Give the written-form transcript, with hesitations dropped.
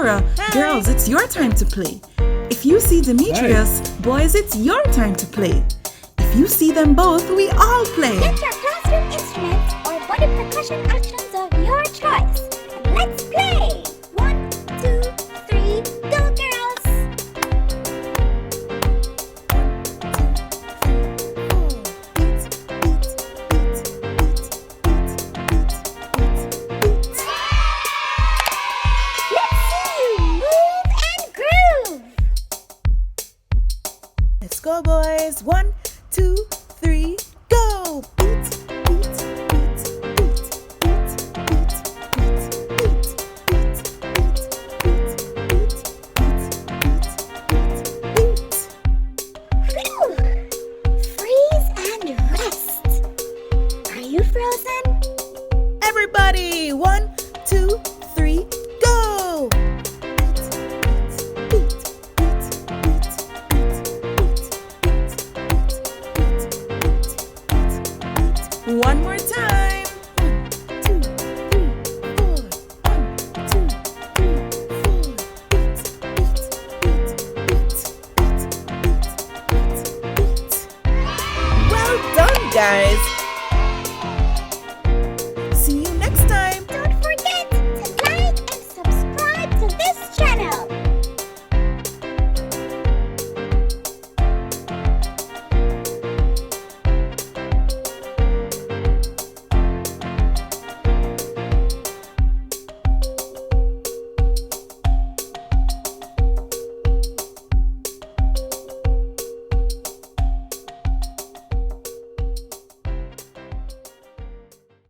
Laura, girls, it's your time to play. If you see Demetrius, boys, it's your time to play. If you see them both, we all play. Get your classroom instruments or body percussion actions of your choice. And let's play! 1, 2, 3, go girls! 1, 2, 3. Let's go, boys. 1, 2,